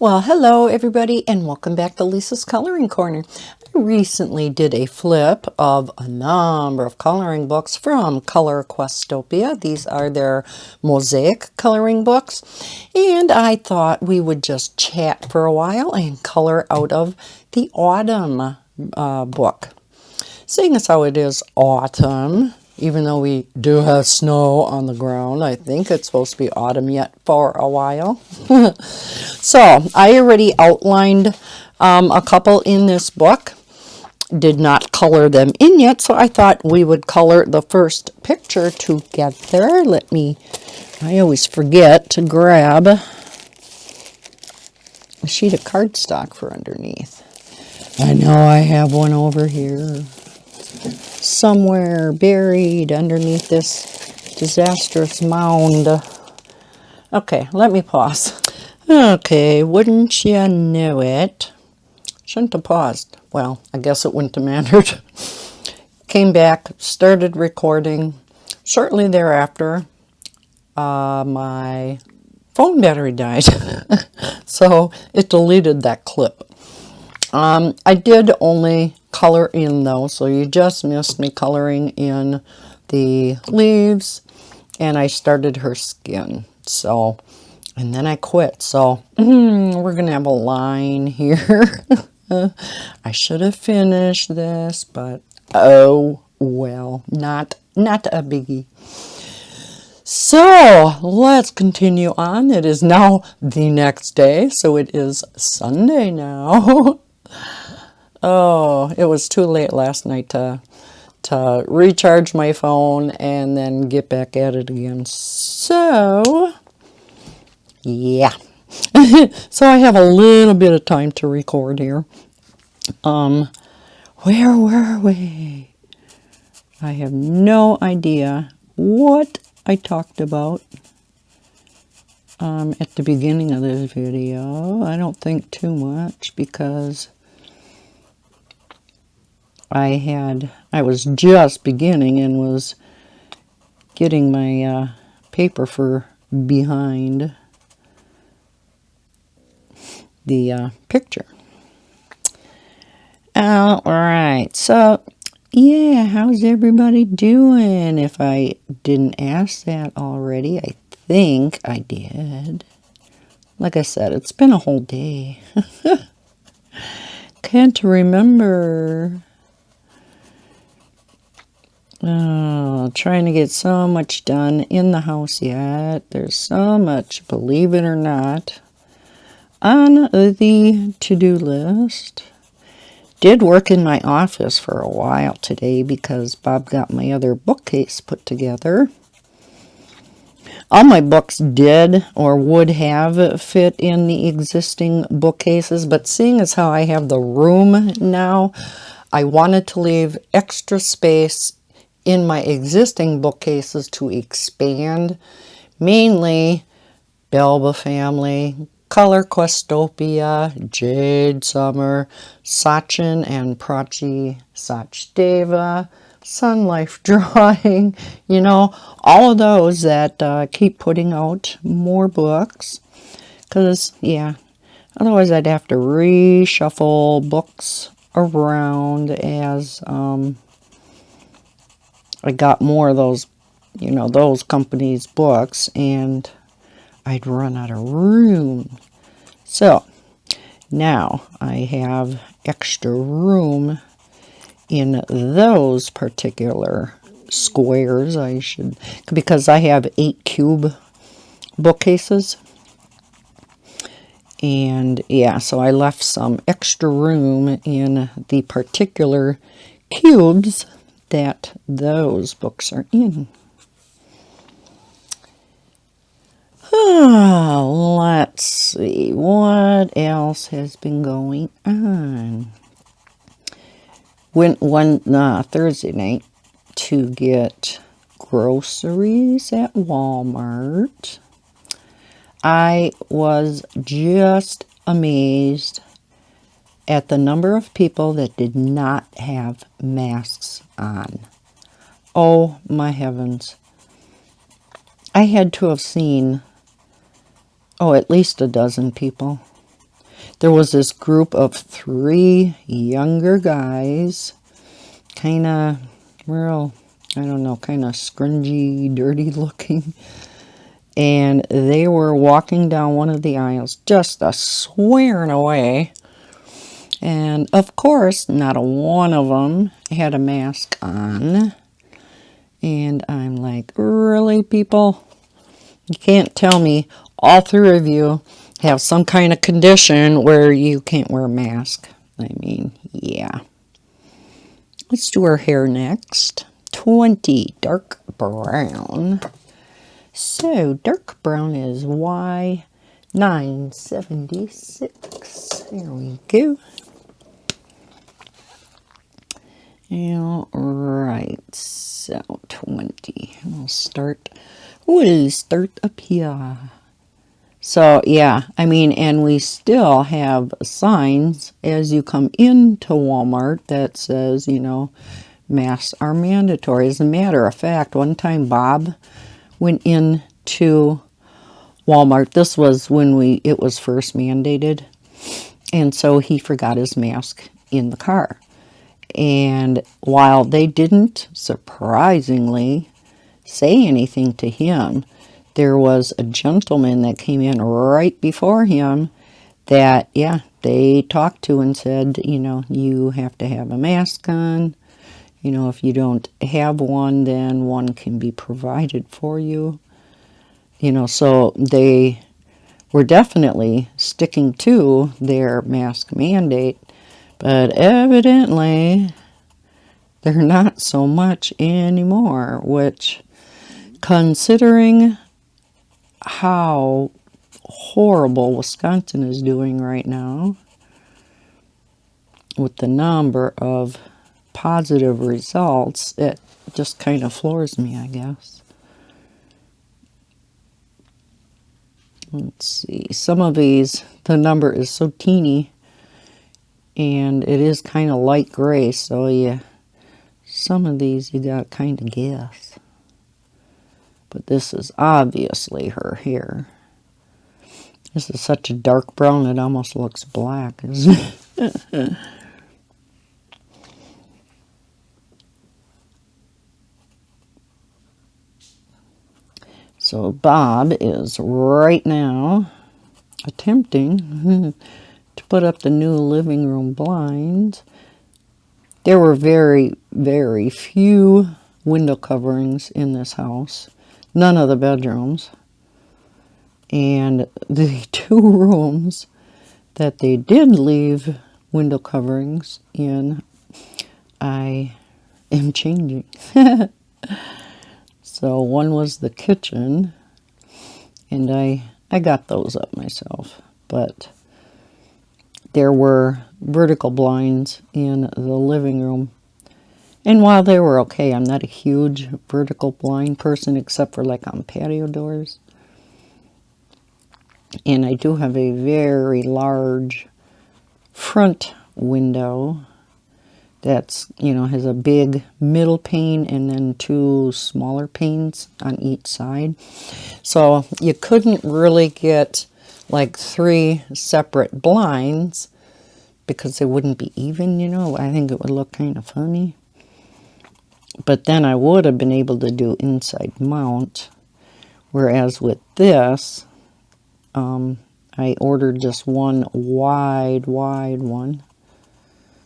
Well, hello everybody and welcome back to Lisa's Coloring Corner. I recently did a flip of a number of coloring books from Color Questopia. These are their mosaic coloring books, and I thought we would just chat for a while and color out of the Autumn book. Seeing as how it is autumn, even though we do have snow on the ground, I think it's supposed to be autumn yet for a while. So I already outlined a couple in this book. Did not color them in yet, so I thought we would color the first picture together. I always forget to grab a sheet of cardstock for underneath. I know I have one over here somewhere buried underneath this disastrous mound. Okay, let me pause. Okay, wouldn't you know it? Shouldn't have paused. Well, I guess it wouldn't have mattered. Came back, started recording. Shortly thereafter, my phone battery died. So it deleted that clip. I did only color in though, so you just missed me coloring in the leaves, and I started her skin. So, and then I quit. So we're gonna have a line here. I should have finished this, but oh well, not a biggie. So let's continue on. It is now the next day, so it is Sunday now. Oh, it was too late last night to recharge my phone and then get back at it again. So, yeah. So I have a little bit of time to record here. Where were we? I have no idea what I talked about at the beginning of this video. I don't think too much because I was just beginning and was getting my paper for behind the picture. All right, so yeah, how's everybody doing? If I didn't ask that already, I think I did. Like I said, it's been a whole day. Can't remember. Oh, trying to get so much done in the house yet. There's so much, believe it or not, on the to-do list. Did work in my office for a while today because Bob got my other bookcase put together. All my books did or would have fit in the existing bookcases, but seeing as how I have the room now, I wanted to leave extra space in my existing bookcases to expand, mainly Belba Family, Color Questopia, Jade Summer, Sachin and Prachi Sachdeva, Sun Life Drawing, you know, all of those that keep putting out more books. Because, yeah, otherwise I'd have to reshuffle books around as I got more of those, you know, those companies' books, and I'd run out of room. So now I have extra room in those particular squares, because I have 8 cube bookcases. And yeah, so I left some extra room in the particular cubes that those books are in. Let's see, what else has been going on? Went one Thursday night to get groceries at Walmart. I was just amazed at the number of people that did not have masks on. Oh my heavens. I had to have seen, at least a dozen people there was this group of 3 younger guys, kind of real, I don't know, kind of scrungy, dirty looking. And they were walking down one of the aisles, just a swearing away. And of course, not a one of them had a mask on. And I'm like, really, people? You can't tell me all 3 of you have some kind of condition where you can't wear a mask. I mean, yeah. Let's do her hair next. 20, dark brown. So, dark brown is Y976. There we go. All right, so 20. We'll start up here. So, yeah, I mean, and we still have signs as you come into Walmart that says, you know, masks are mandatory. As a matter of fact, one time Bob went into Walmart. This was when it was first mandated. And so he forgot his mask in the car. And while they didn't, surprisingly, say anything to him, there was a gentleman that came in right before him that, yeah, they talked to and said, you know, you have to have a mask on. You know, if you don't have one, then one can be provided for you. You know, so they were definitely sticking to their mask mandate, but evidently they're not so much anymore, which, considering how horrible Wisconsin is doing right now with the number of positive results, it just kind of floors me, I guess. Let's see. Some of these, the number is so teeny, and it is kind of light gray, so yeah, some of these you got to kind of guess. But this is obviously her hair. This is such a dark brown it almost looks black, isn't it? So Bob is right now attempting to put up the new living room blinds. There were very, very few window coverings in this house. None of the bedrooms. And the 2 rooms that they did leave window coverings in, I am changing. So one was the kitchen, and I got those up myself, but there were vertical blinds in the living room. And while they were okay, I'm not a huge vertical blind person except for like on patio doors. And I do have a very large front window that's, you know, has a big middle pane and then 2 smaller panes on each side. So you couldn't really get like 3 separate blinds because they wouldn't be even, you know. I think it would look kind of funny. But then I would have been able to do inside mount. Whereas with this, I ordered just one wide one.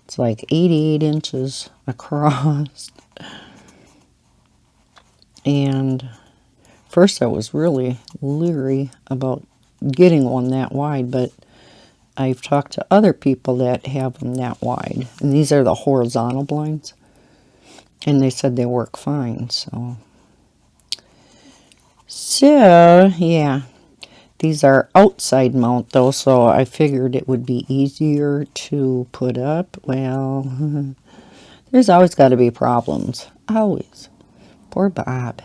It's like 88 inches across. And first I was really leery about getting one that wide, but I've talked to other people that have them that wide. And these are the horizontal blinds. And they said they work fine, so yeah. These are outside mount though, so I figured it would be easier to put up. Well, there's always got to be problems. Always. Poor Bob.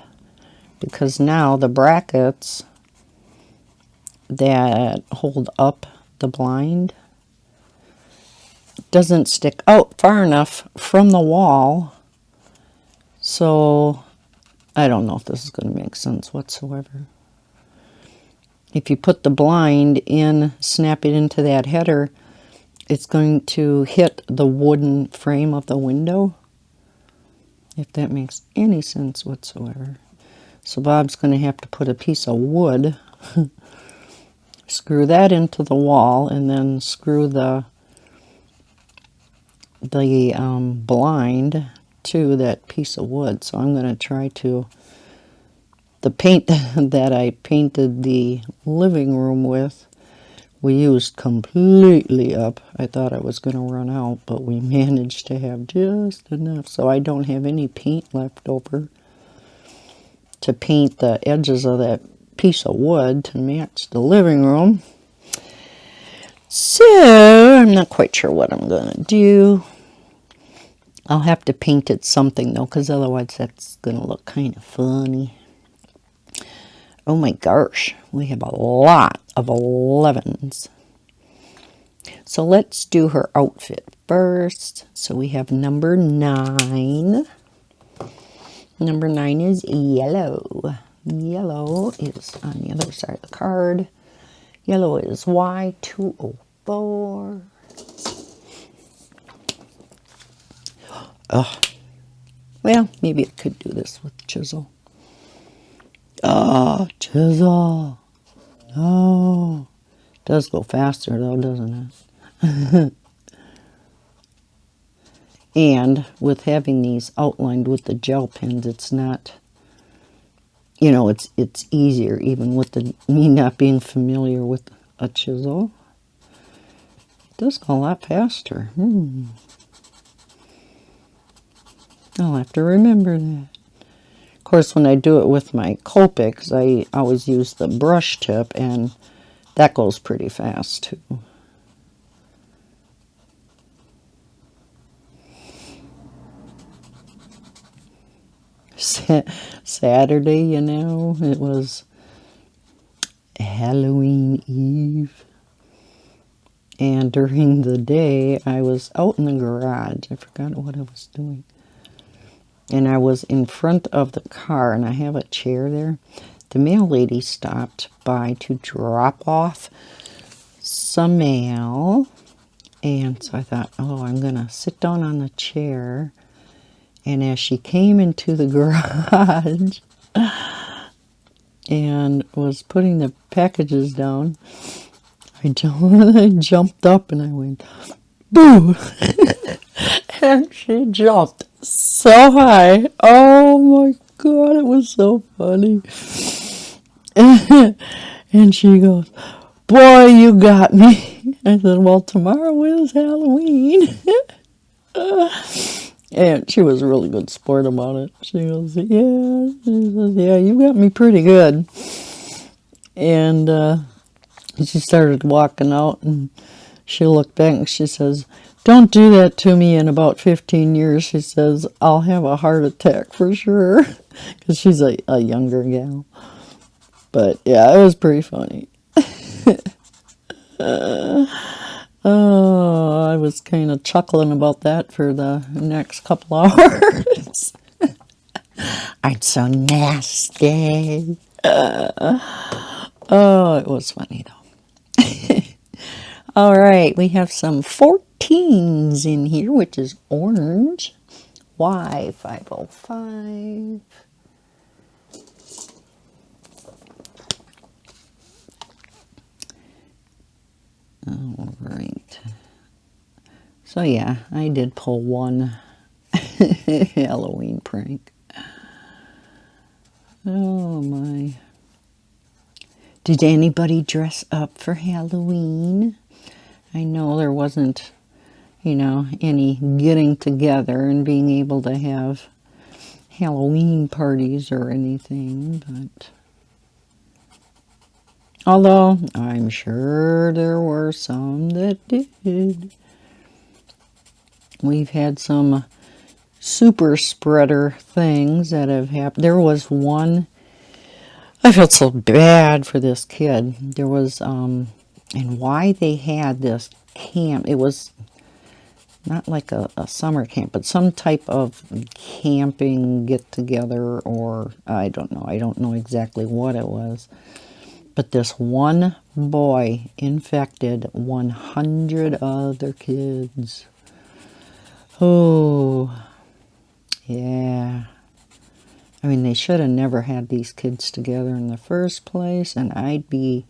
Because now the brackets that hold up the blind doesn't stick out far enough from the wall. So I don't know if this is going to make sense whatsoever. if you put the blind in, snap it into that header, it's going to hit the wooden frame of the window, if that makes any sense whatsoever. So Bob's going to have to put a piece of wood, screw that into the wall, and then screw the blind to that piece of wood. So I'm going to try to, the paint that I painted the living room with, we used completely up. I thought I was going to run out, but we managed to have just enough. So I don't have any paint left over to paint the edges of that piece of wood to match the living room. So I'm not quite sure what I'm going to do. I'll have to paint it something though, because otherwise that's going to look kind of funny. Oh my gosh, we have a lot of 11s. So let's do her outfit first. So we have number 9. Number 9 is yellow. Yellow is on the other side of the card. Yellow is Y204. Oh, well, maybe I could do this with chisel. Oh, chisel. No. It does go faster though, doesn't it? And with having these outlined with the gel pens, it's not, you know, it's easier even with me not being familiar with a chisel. It does go a lot faster. I'll have to remember that. Of course, when I do it with my Copics, I always use the brush tip, and that goes pretty fast too. Saturday, you know, it was Halloween Eve. And during the day, I was out in the garage. I forgot what I was doing. And I was in front of the car, and I have a chair there. The mail lady stopped by to drop off some mail. And so I thought, oh, I'm going to sit down on the chair. And as she came into the garage and was putting the packages down, I jumped up and I went, boo! And she jumped so high. Oh my God, it was so funny. And she goes, boy, you got me. I said, well, tomorrow is Halloween. And she was a really good sport about it. She goes, yeah. She says, yeah, you got me pretty good. And she started walking out, and she looked back and she says, don't do that to me in about 15 years. She says, I'll have a heart attack for sure. Because she's a younger gal. But yeah, it was pretty funny. Oh, I was kind of chuckling about that for the next couple hours. I'm so nasty. Oh, it was funny though. All right, we have some 14s in here, which is orange. Y505. All right. So yeah, I did pull one Halloween prank. Oh my. Did anybody dress up for Halloween? I know there wasn't, you know, any getting together and being able to have Halloween parties or anything, but although I'm sure there were some that did. We've had some super spreader things that have happened. There was one, I felt so bad for this kid. There was, and why they had this camp, it was not like a summer camp, but some type of camping get-together, or I don't know exactly what it was. But this one boy infected 100 other kids. Oh, yeah. I mean, they should have never had these kids together in the first place, and I'd be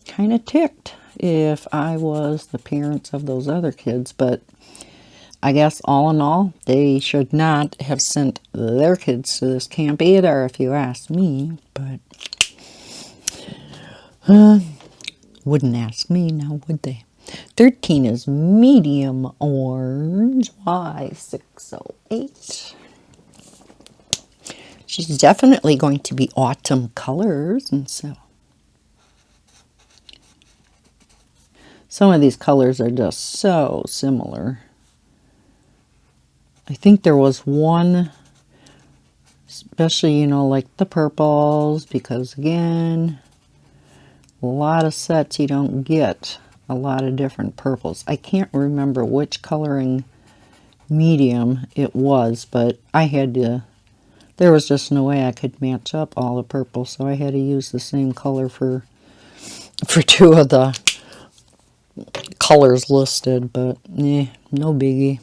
kind of ticked if I was the parents of those other kids. But I guess all in all, they should not have sent their kids to this camp either, if you ask me. But wouldn't ask me now, would they? 13 is medium orange, Y608. She's definitely going to be autumn colors, and so some of these colors are just so similar. I think there was one, especially, you know, like the purples, because again, a lot of sets you don't get a lot of different purples. I can't remember which coloring medium it was, but I had to, there was just no way I could match up all the purple, so I had to use the same color for two of the colors listed, but no biggie.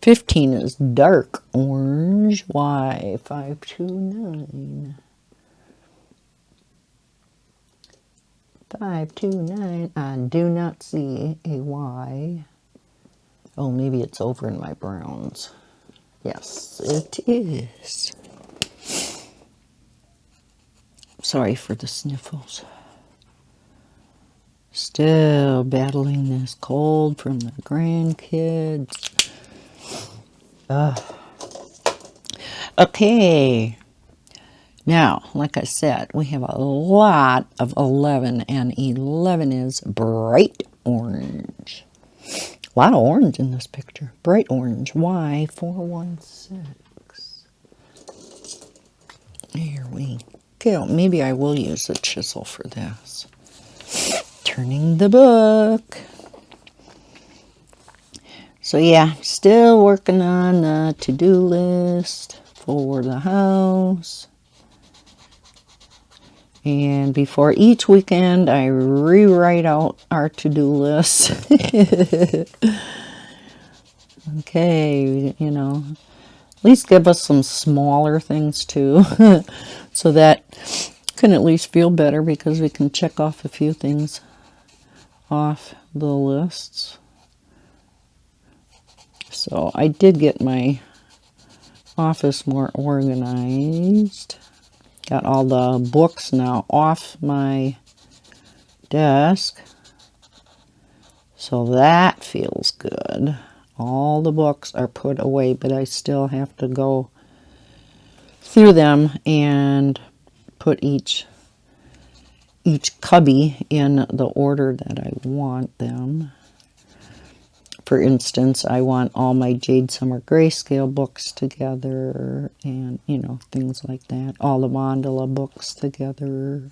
15 is dark orange, Y529. 529, I do not see a Y. Oh, maybe it's over in my browns. Yes, it is. Sorry for the sniffles. Still battling this cold from the grandkids. Okay. Now, like I said, we have a lot of 11, and 11 is bright orange. A lot of orange in this picture. Bright orange, Y416. Here we go. Maybe I will use a chisel for this. Turning the book. So yeah, still working on the to-do list for the house. And before each weekend, I rewrite out our to-do list. Okay, you know, at least give us some smaller things too, so that can at least feel better because we can check off a few things off the lists. So I did get my office more organized. Got all the books now off my desk. So that feels good. All the books are put away, but I still have to go through them and put each cubby in the order that I want them. For instance, I want all my Jade Summer Grayscale books together, and, you know, things like that. All the mandala books together.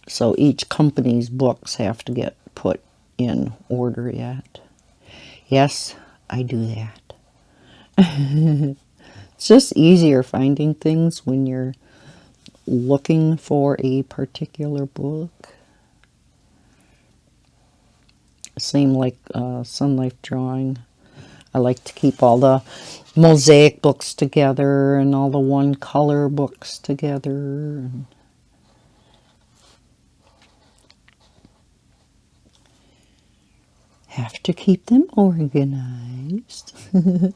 So each company's books have to get put in order yet. Yes, I do that. It's just easier finding things when you're looking for a particular book. Same like Sun Life Drawing. I like to keep all the mosaic books together and all the one color books together. Have to keep them organized. If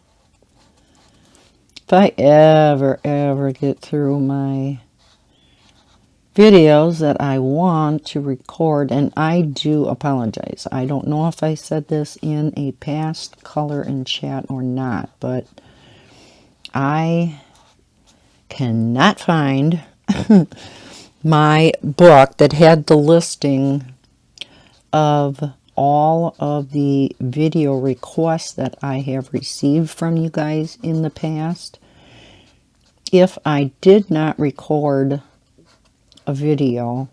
I ever get through my videos that I want to record, and I do apologize. I don't know if I said this in a past Color and Chat or not, but I cannot find my book that had the listing of all of the video requests that I have received from you guys in the past. If I did not record a video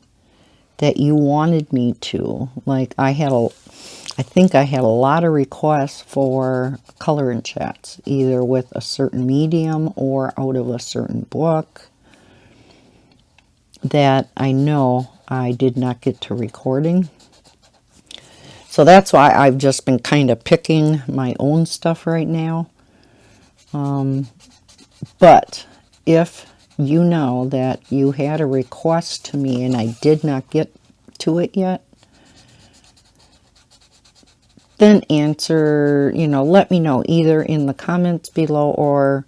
that you wanted me to, like I think I had a lot of requests for color and chats, either with a certain medium or out of a certain book. that I know I did not get to recording. So that's why I've just been kind of picking my own stuff right now. But if you know that you had a request to me and I did not get to it yet, then answer, let me know either in the comments below or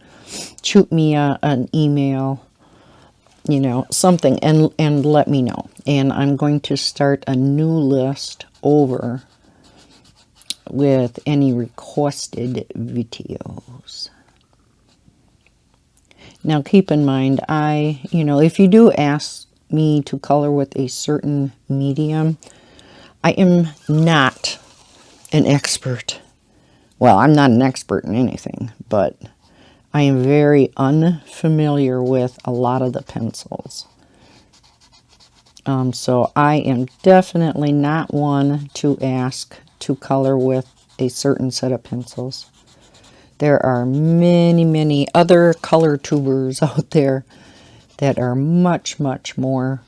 shoot me an email, something, and let me know. And I'm going to start a new list over with any requested videos. Now keep in mind, if you do ask me to color with a certain medium, I am not an expert. Well, I'm not an expert in anything, but I am very unfamiliar with a lot of the pencils. So I am definitely not one to ask to color with a certain set of pencils. There are many, many other color tubers out there that are much, much more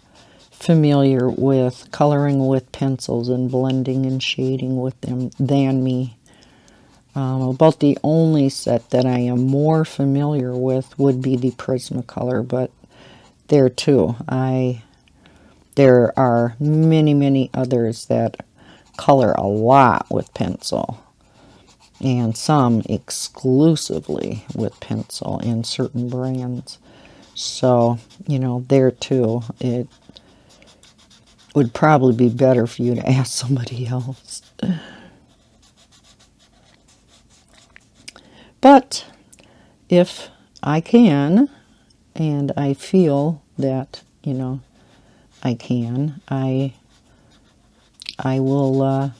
familiar with coloring with pencils and blending and shading with them than me. About the only set that I am more familiar with would be the Prismacolor, but there too, there are many, many others that color a lot with pencil, and some exclusively with pencil in certain brands. So, there too, it would probably be better for you to ask somebody else. But if I can, and I feel that, I can, I will,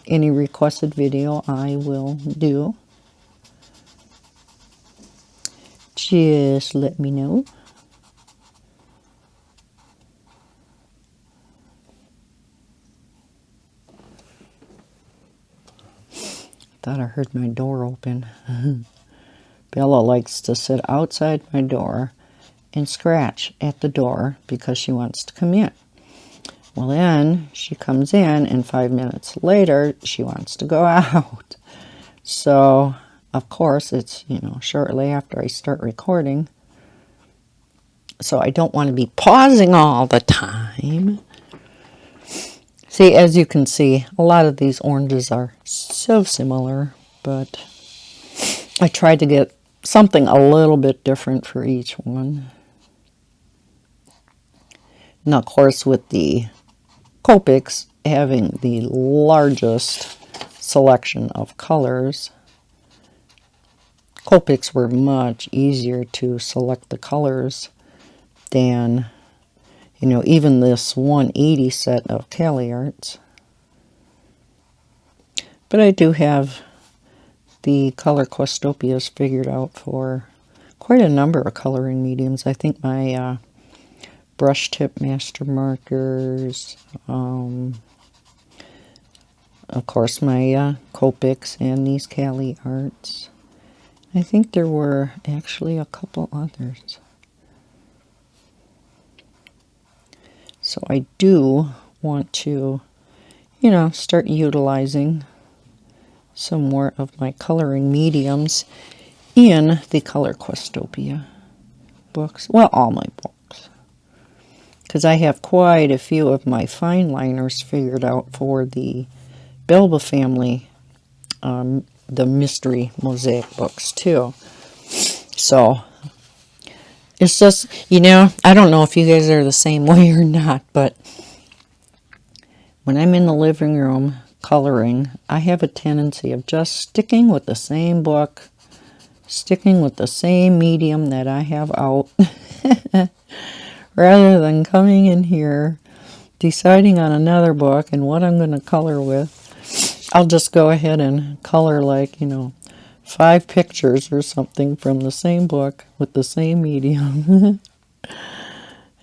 any requested video I will do. Just let me know. Thought I heard my door open. Bella likes to sit outside my door and scratch at the door because she wants to come in. Well, then she comes in, and 5 minutes later she wants to go out. So, of course, it's, shortly after I start recording. So I don't want to be pausing all the time. See, as you can see, a lot of these oranges are so similar, but I tried to get something a little bit different for each one. Now, of course, with the Copics having the largest selection of colors, Copics were much easier to select the colors than, even this 180 set of Caliarts. But I do have the Color Questopias figured out for quite a number of coloring mediums. I think my brush tip master markers, of course my Copics and these Caliarts. I think there were actually a couple others. So I do want to, start utilizing some more of my coloring mediums in the Color Questopia books. Well, all my books. Because I have quite a few of my fine liners figured out for the Belba family, the mystery mosaic books too. So it's just, I don't know if you guys are the same way or not, but when I'm in the living room coloring, I have a tendency of just sticking with the same book, sticking with the same medium that I have out, rather than coming in here, deciding on another book and what I'm going to color with. I'll just go ahead and color 5 pictures or something from the same book with the same medium.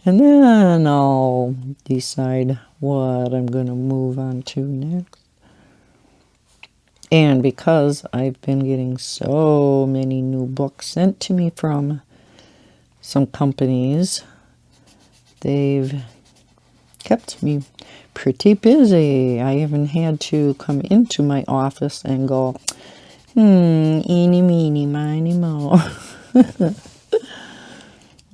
And then I'll decide what I'm going to move on to next. And because I've been getting so many new books sent to me from some companies, they've kept me pretty busy. I even had to come into my office and go, eeny, meeny, miny, mo.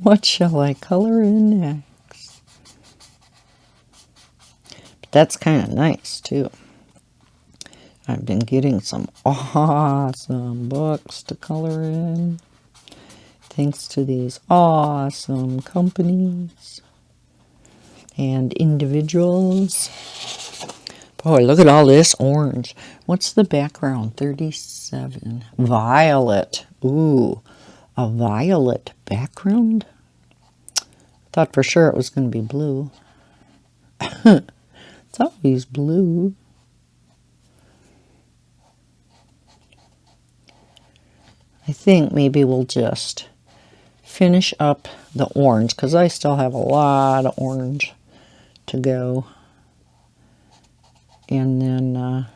What shall I color in next? But that's kind of nice, too. I've been getting some awesome books to color in, thanks to these awesome companies and individuals. Boy, look at all this orange. What's the background? 37. Violet. Ooh, a violet background? Thought for sure it was going to be blue. It's always blue. I think maybe we'll just finish up the orange, because I still have a lot of orange to go. And then,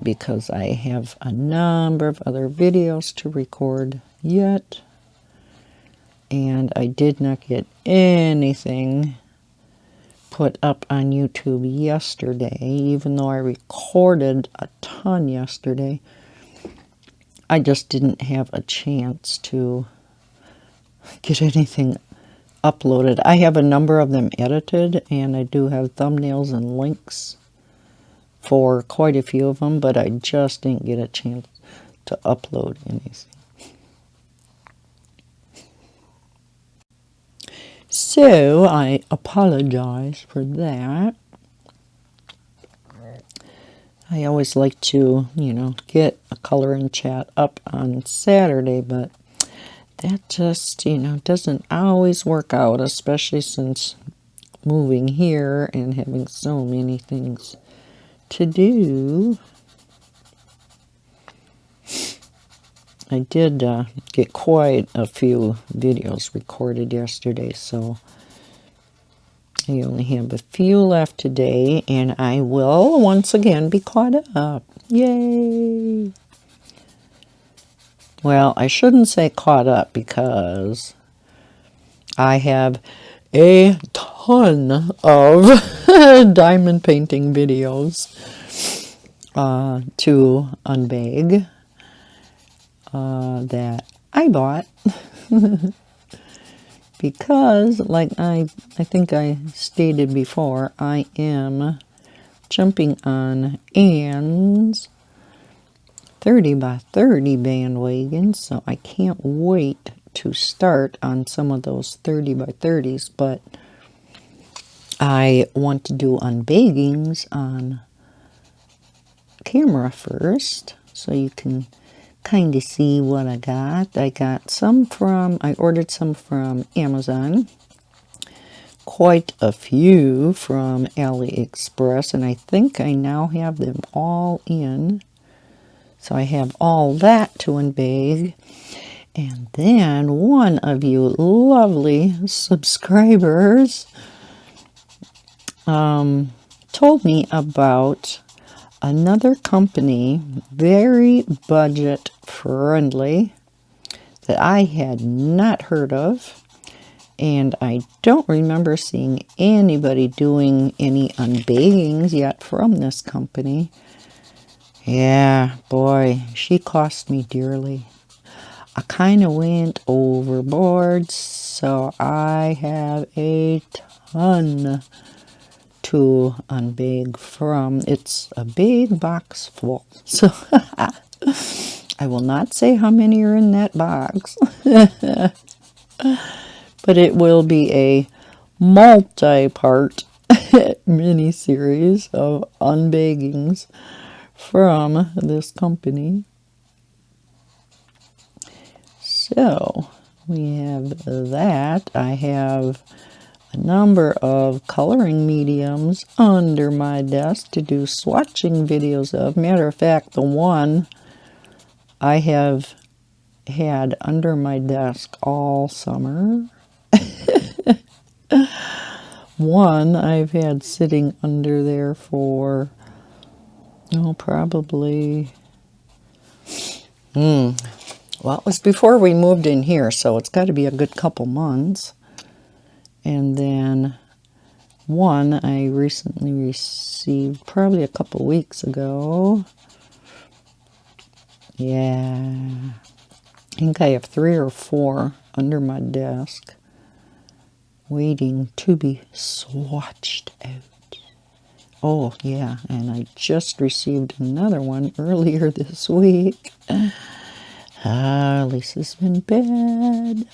because I have a number of other videos to record yet, and I did not get anything put up on YouTube yesterday, even though I recorded a ton yesterday. I just didn't have a chance to get anything uploaded. I have a number of them edited, and I do have thumbnails and links for quite a few of them, but I just didn't get a chance to upload anything. So I apologize for that. I always like to, get a color and chat up on Saturday, but that just, doesn't always work out, especially since moving here and having so many things to do. I did get quite a few videos recorded yesterday, so I only have a few left today, and I will once again be caught up. Yay! Well, I shouldn't say caught up, because I have a ton of diamond painting videos to unbag that I bought. Because, like I think I stated before, I am jumping on Anne's 30 by 30 bandwagon, so I can't wait to start on some of those 30 by 30s, but I want to do unbaggings on camera first, so you can kind of see what I got. I ordered some from Amazon, quite a few from AliExpress, and I think I now have them all in. So I have all that to unbag. And then one of you lovely subscribers told me about another company, very budget friendly, that I had not heard of, and I don't remember seeing anybody doing any unbaggings yet from this company. Yeah, boy, she cost me dearly. I kind of went overboard, so I have a ton to unbag from. It's a big box full, so I will not say how many are in that box, but it will be a multi-part mini-series of unbaggings from this company. So we have that. I have a number of coloring mediums under my desk to do swatching videos of. Matter of fact, the one I have had under my desk all summer. One I've had sitting under there for, probably, well, it was before we moved in here, so it's got to be a good couple months. And then one I recently received probably a couple weeks ago. Yeah, I think I have 3 or 4 under my desk waiting to be swatched out. Oh yeah, and I just received another one earlier this week. Lisa's been bad.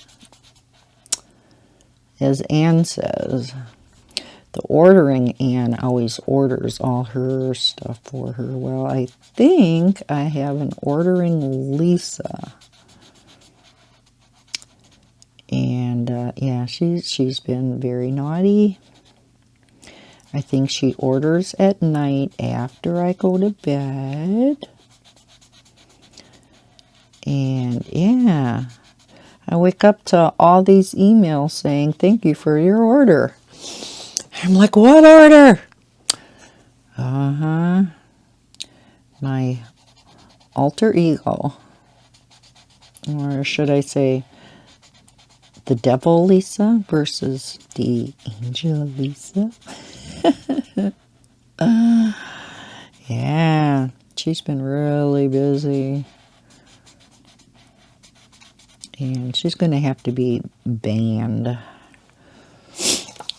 As Anne says, the ordering Anne always orders all her stuff for her. Well, I think I have an ordering Lisa. And yeah, she's been very naughty. I think she orders at night after I go to bed. And yeah, I wake up to all these emails saying, thank you for your order. I'm like, what order? My alter ego. Or should I say, the devil Lisa versus the angel Lisa. Yeah, she's been really busy. And she's going to have to be banned.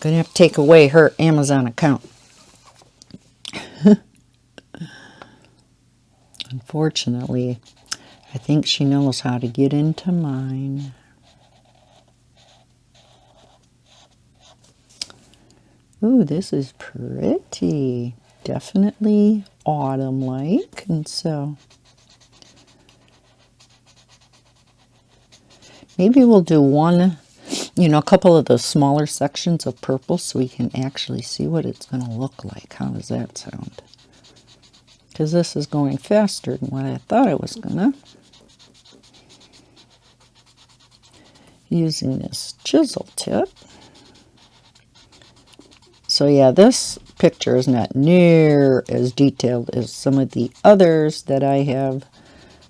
Going to have to take away her Amazon account. Unfortunately, I think she knows how to get into mine. Ooh, this is pretty. Definitely autumn-like. And so maybe we'll do one, a couple of the smaller sections of purple so we can actually see what it's going to look like. How does that sound? Because this is going faster than what I thought it was going to. Using this chisel tip. So yeah, this picture is not near as detailed as some of the others that I have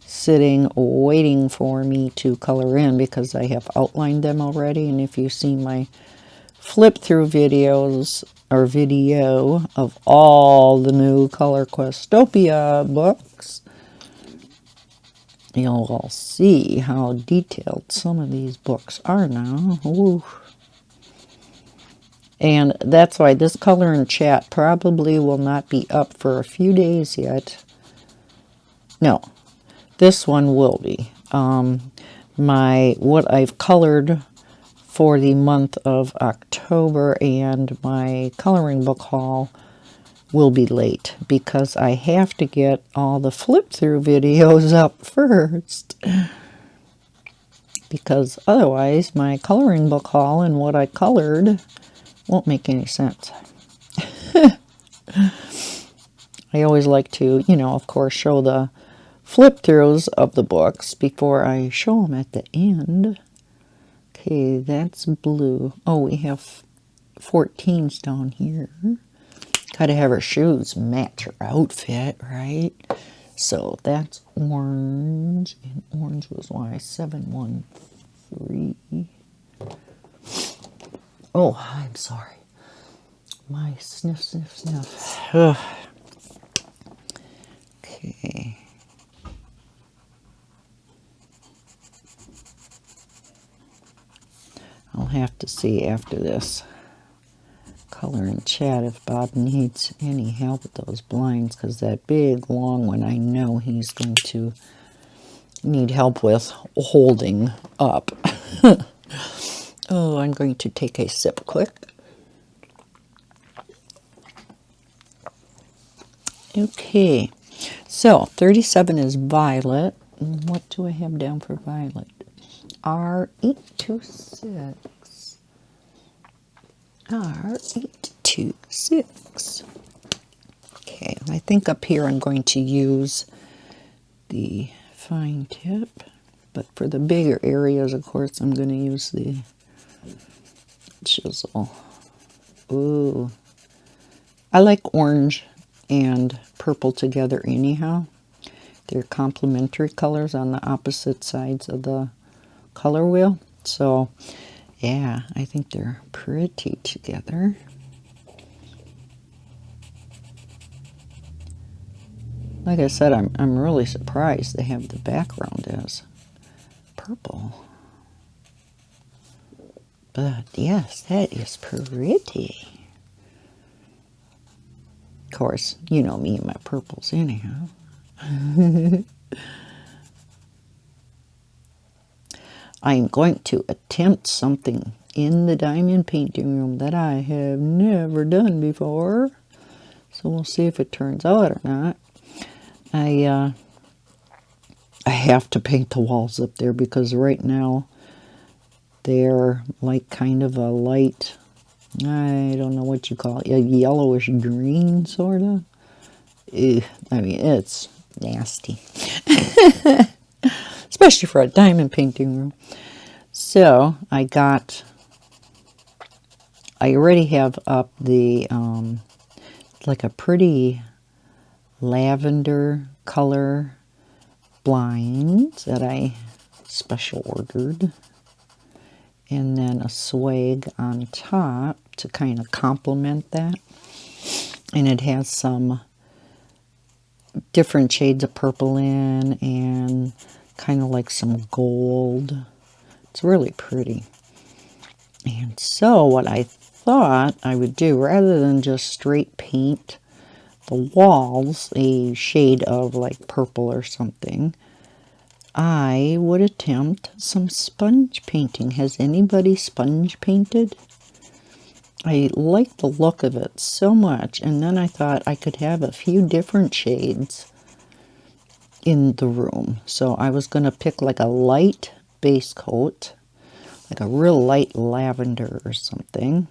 sitting waiting for me to color in because I have outlined them already. And if you've seen my flip through videos or video of all the new Color Questopia books, you'll all see how detailed some of these books are now. Ooh. And that's why this color and chat probably will not be up for a few days yet. No, this one will be. What I've colored for the month of October and my coloring book haul will be late because I have to get all the flip through videos up first. Because otherwise my coloring book haul and what I colored won't make any sense. I always like to, of course, show the flip throughs of the books before I show them at the end. Okay, that's blue. Oh, we have 14s down here. Gotta have her shoes match her outfit, right? So that's orange, and orange was why 713. Oh, I'm sorry. My sniff, sniff, sniff. Ugh. Okay. I'll have to see after this color and chat if Bob needs any help with those blinds, because that big long one I know he's going to need help with holding up. Oh, I'm going to take a sip quick. Okay, so 37 is violet. What do I have down for violet? R826. R826. Okay, I think up here I'm going to use the fine tip, but for the bigger areas, of course, I'm going to use the chisel. Ooh, I like orange and purple together anyhow. They're complementary colors on the opposite sides of the color wheel. So, Yeah, I think they're pretty together. Like I said, I'm really surprised they have the background as purple. But yes, that is pretty. Of course, you know me and my purples anyhow. I'm going to attempt something in the diamond painting room that I have never done before. So we'll see if it turns out or not. I have to paint the walls up there because right now they're like kind of a light, I don't know what you call it, a yellowish green sort of. I mean, it's nasty. Especially for a diamond painting room. So I already have up the like a pretty lavender color blinds that I special ordered, and then a swag on top to kind of complement that, and it has some different shades of purple in and kind of like some gold. It's really pretty. And so what I thought I would do, rather than just straight paint the walls a shade of like purple or something, I would attempt some sponge painting. Has anybody sponge painted? I like the look of it so much, and then I thought I could have a few different shades in the room. So I was going to pick like a light base coat, like a real light lavender or something,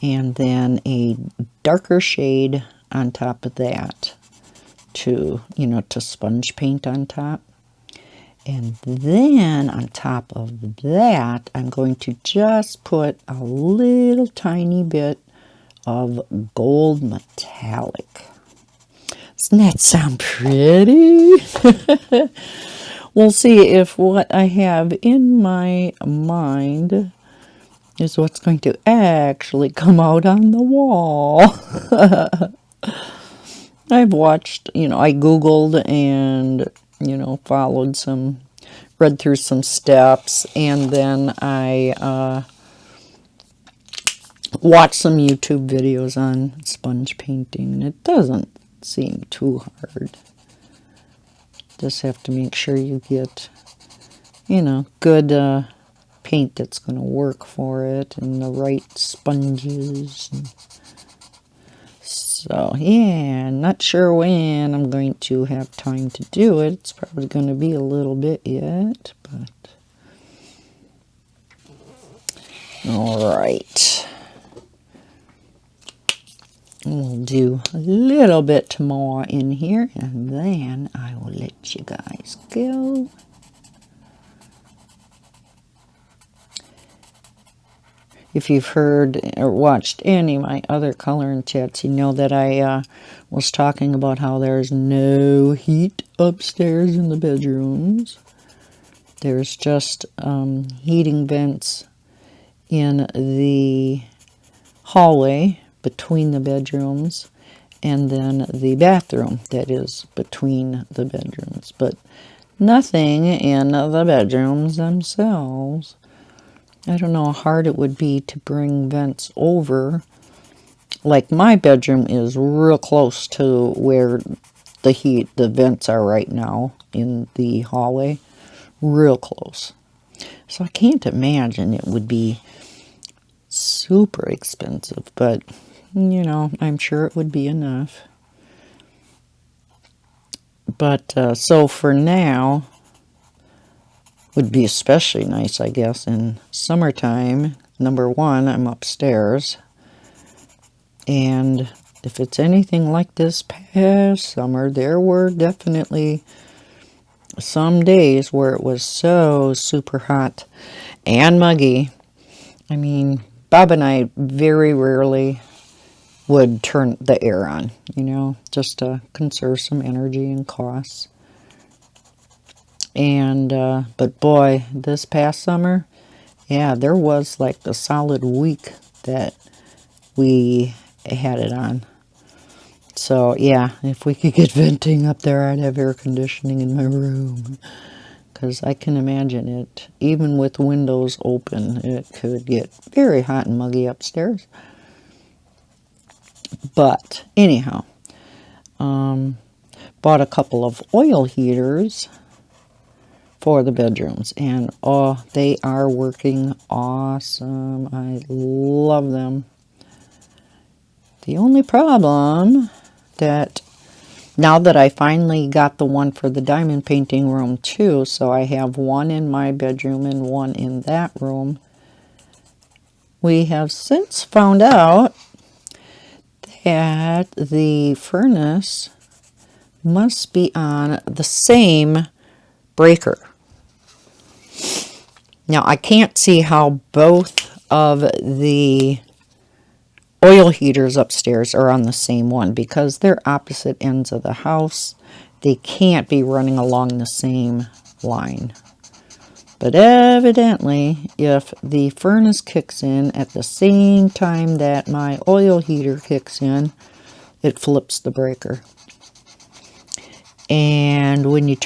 and then a darker shade on top of that to, you know, to sponge paint on top. And then on top of that, I'm going to just put a little tiny bit of gold metallic. Doesn't that sound pretty? We'll see if what I have in my mind is what's going to actually come out on the wall. I've watched, you know, I Googled and, you know, read through some steps, and then I watched some YouTube videos on sponge painting, and it doesn't seem too hard. Just have to make sure you get, you know, good paint that's going to work for it, and the right sponges. So, yeah, not sure when I'm going to have time to do it. It's probably going to be a little bit yet, but... All right. We'll do a little bit more in here, and then I will let you guys go. If you've heard or watched any of my other coloring chats, you know that I was talking about how there's no heat upstairs in the bedrooms. There's just heating vents in the hallway between the bedrooms, and then the bathroom that is between the bedrooms, but nothing in the bedrooms themselves. I don't know how hard it would be to bring vents over. Like, my bedroom is real close to where the vents are right now in the hallway. Real close. So I can't imagine it would be super expensive, but, you know, I'm sure it would be enough. But, so for now, would be especially nice, I guess, in summertime. Number one, I'm upstairs. And if it's anything like this past summer, there were definitely some days where it was so super hot and muggy. I mean, Bob and I very rarely would turn the air on, you know, just to conserve some energy and costs. And, but boy, this past summer, Yeah, there was like the solid week that we had it on. So yeah, if we could get venting up there, I'd have air conditioning in my room. Because I can imagine it, even with windows open, it could get very hot and muggy upstairs. But anyhow, bought a couple of oil heaters for the bedrooms, and oh, they are working awesome. I love them. The only problem that now that I finally got the one for the diamond painting room too, so I have one in my bedroom and one in that room, we have since found out that the furnace must be on the same breaker. Now, I can't see how both of the oil heaters upstairs are on the same one because they're opposite ends of the house. They can't be running along the same line. But evidently, if the furnace kicks in at the same time that my oil heater kicks in, it flips the breaker. And when you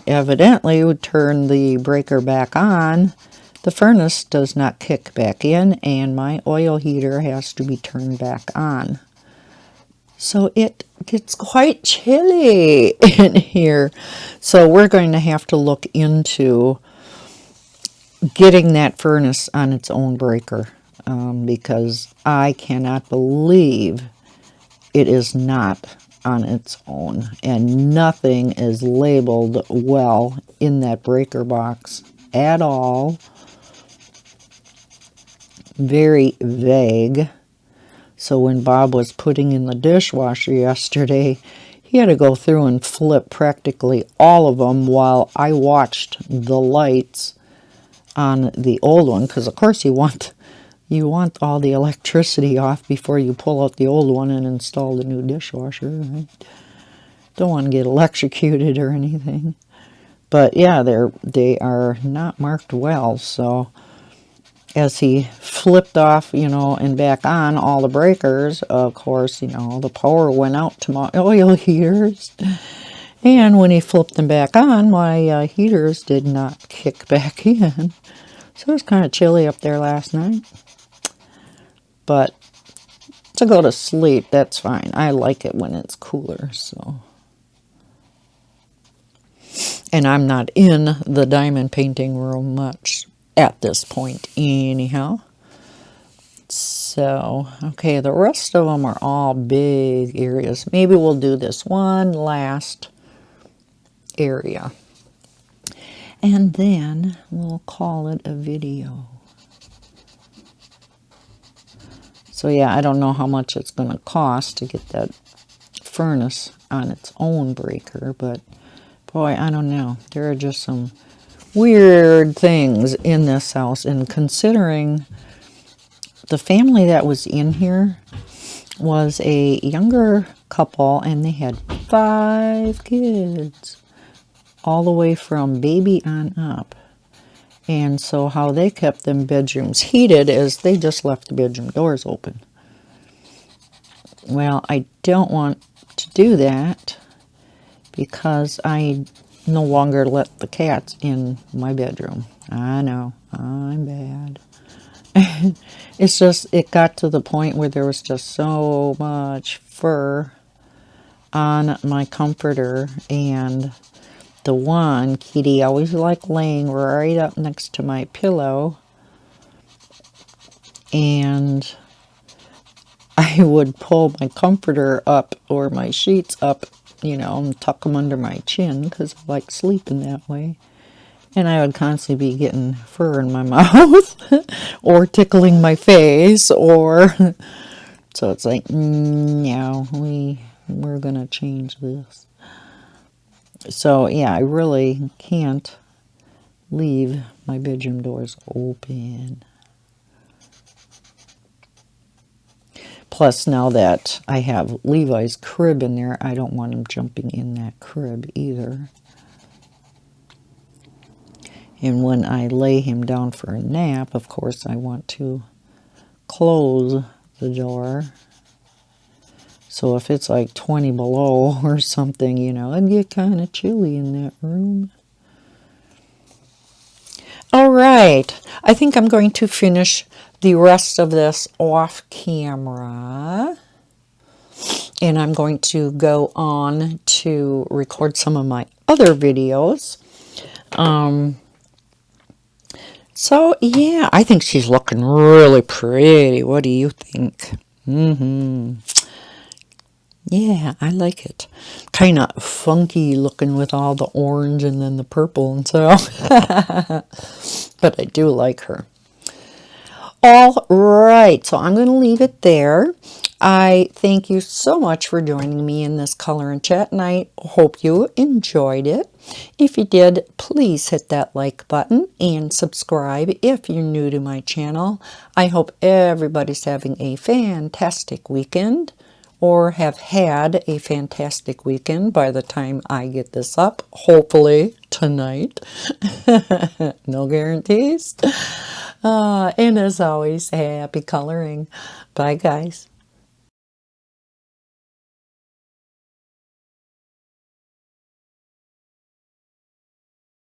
evidently would turn the breaker back on, the furnace does not kick back in, and my oil heater has to be turned back on. So it gets quite chilly in here. So we're going to have to look into getting that furnace on its own breaker, because I cannot believe it is not on its own, and nothing is labeled well in that breaker box at all. Very vague. So when Bob was putting in the dishwasher yesterday, he had to go through and flip practically all of them while I watched the lights on the old one, because of course you want all the electricity off before you pull out the old one and install the new dishwasher, right? Don't want to get electrocuted or anything. But yeah, they are not marked well. So as he flipped off, and back on all the breakers, of course, the power went out to my oil heaters. And when he flipped them back on, my heaters did not kick back in. So it was kind of chilly up there last night. But to go to sleep, that's fine. I like it when it's cooler, so. And I'm not in the diamond painting room much at this point anyhow. So, okay, the rest of them are all big areas. Maybe we'll do this one last area. And then we'll call it a video. So yeah, I don't know how much it's going to cost to get that furnace on its own breaker, but boy, I don't know. There are just some weird things in this house, and considering the family that was in here was a younger couple, and they had 5 kids, all the way from baby on up. And so how they kept them bedrooms heated is they just left the bedroom doors open. Well, I don't want to do that because I no longer let the cats in my bedroom. I know, I'm bad. It's just, it got to the point where there was just so much fur on my comforter, and the one kitty always liked laying right up next to my pillow, and I would pull my comforter up or my sheets up, and tuck them under my chin because I like sleeping that way. And I would constantly be getting fur in my mouth or tickling my face, or so it's like, no, we're going to change this. So yeah, I really can't leave my bedroom doors open. Plus, now that I have Levi's crib in there, I don't want him jumping in that crib either. And when I lay him down for a nap, of course, I want to close the door. So if it's like 20 below or something, you know, it'd get kind of chilly in that room. All right, I think I'm going to finish the rest of this off camera. And I'm going to go on to record some of my other videos. So, yeah, I think she's looking really pretty. What do you think? Yeah, I like it. Kind of funky looking with all the orange and then the purple and so. But I do like her. All right, so I'm going to leave it there. I thank you so much for joining me in this color and chat, and I hope you enjoyed it. If you did, please hit that like button and subscribe if you're new to my channel. I hope everybody's having a fantastic weekend, or have had a fantastic weekend by the time I get this up, hopefully tonight. No guarantees. And as always, happy coloring. Bye, guys.